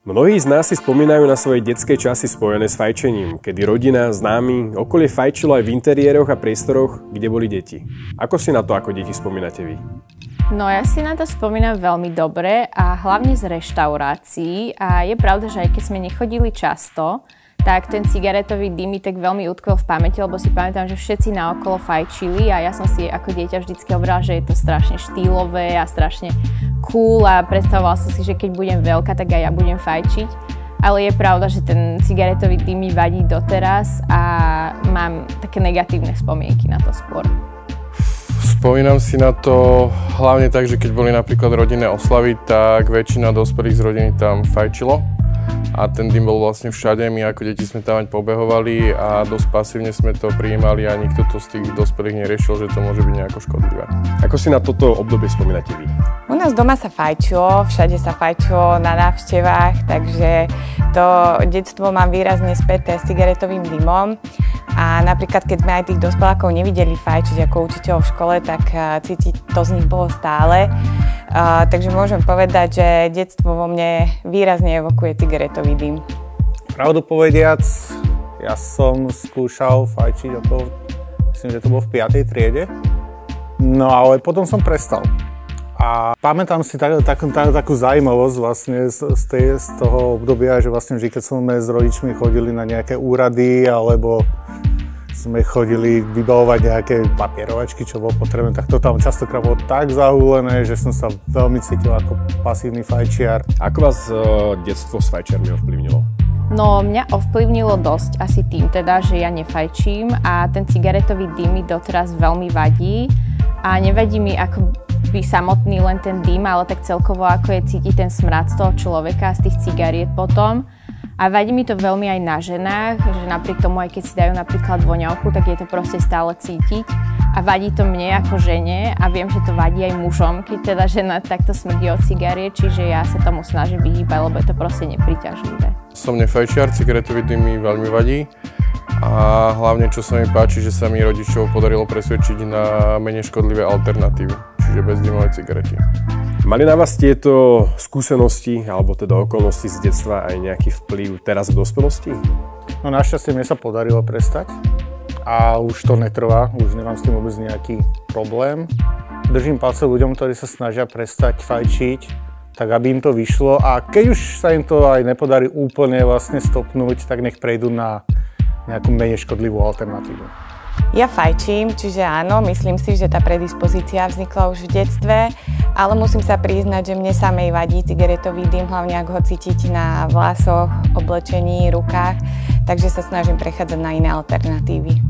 Mnohí z nás si spomínajú na svoje detské časy spojené s fajčením, kedy rodina, známi, okolie fajčilo aj v interiéroch a priestoroch, kde boli deti. Ako si na to ako deti spomínate vy? No ja si na to spomínam veľmi dobre a hlavne z reštaurácií a je pravda, že aj keď sme nechodili často, tak ten cigaretový dym mi tak veľmi utkvel v pamäti, lebo si pamätám, že všetci naokolo fajčili a ja som si ako dieťa vždycky hovorila, že je to strašne štýlové a strašne cool a predstavovala som si, že keď budem veľká, tak aj ja budem fajčiť. Ale je pravda, že ten cigaretový dym mi vadí doteraz a mám také negatívne spomienky na to skôr. Spomínam si na to hlavne tak, že keď boli napríklad rodinné oslavy, tak väčšina dospelých z rodiny tam fajčilo. A ten dym bol vlastne všade, my ako deti sme tam pobehovali a dosť pasívne sme to prijímali a nikto to z tých dospelých neriešil, že to môže byť nejako škodlivé. Ako si na toto obdobie spomínate vy? U nás doma sa fajčilo, všade sa fajčilo na návštevách, takže to detstvo mám výrazne späté s cigaretovým dymom. A napríklad, keď sme aj tých dospelákov nevideli fajčiť ako učiteľ v škole, tak cítiť to z nich bolo stále. Takže môžem povedať, že detstvo vo mne výrazne evokuje cigaretový dym. Pravdu povediac, ja som skúšal fajčiť myslím, že to bolo v 5. triede. No ale potom som prestal. A pamätám si takú zaujímavosť vlastne z toho obdobia, že vlastne vždy, keď sme s rodičmi chodili na nejaké úrady alebo sme chodili vybavovať nejaké papierovačky, čo bolo potrebné, tak to tam častokrát bolo tak zahúlené, že som sa veľmi cítil ako pasívny fajčiar. Ako vás detstvo s fajčiarmi ovplyvnilo? No mňa ovplyvnilo dosť asi tým teda, že ja nefajčím a ten cigaretový dym mi doteraz veľmi vadí a nevadí mi ako by samotný len ten dym, ale tak celkovo ako je cítiť ten smrad z toho človeka, z tých cigariet potom. A vadí mi to veľmi aj na ženách, že napriek tomu, aj keď si dajú napríklad voňavku, tak je to proste stále cítiť. A vadí to mne ako žene a viem, že to vadí aj mužom, keď teda žena takto smrdí od cigariet, čiže ja sa tomu snažím vyhýbať, lebo je to proste nepriťažlivé. Som nefajčiar, cigaretový dym mi veľmi vadí. A hlavne, čo sa mi páči, že sa mi rodičov podarilo presvedčiť na menej škodlivé alternatívy, čiže bezdymové cigarety. Mali na vás tieto skúsenosti, alebo teda okolnosti z detstva aj nejaký vplyv teraz v dospelosti? No našťastie mne sa podarilo prestať a už to netrvá, už nemám s tým vôbec nejaký problém. Držím palce ľuďom, ktorí sa snažia prestať fajčiť, tak aby im to vyšlo a keď už sa im to aj nepodarí úplne vlastne stopnúť, tak nech prejdú na nejakú menej škodlivú alternatívu. Ja fajčím, čiže áno, myslím si, že tá predispozícia vznikla už v detstve, ale musím sa priznať, že mne samej vadí cigaretový dym, hlavne ak ho cítiť na vlasoch, oblečení, rukách, takže sa snažím prechádzať na iné alternatívy.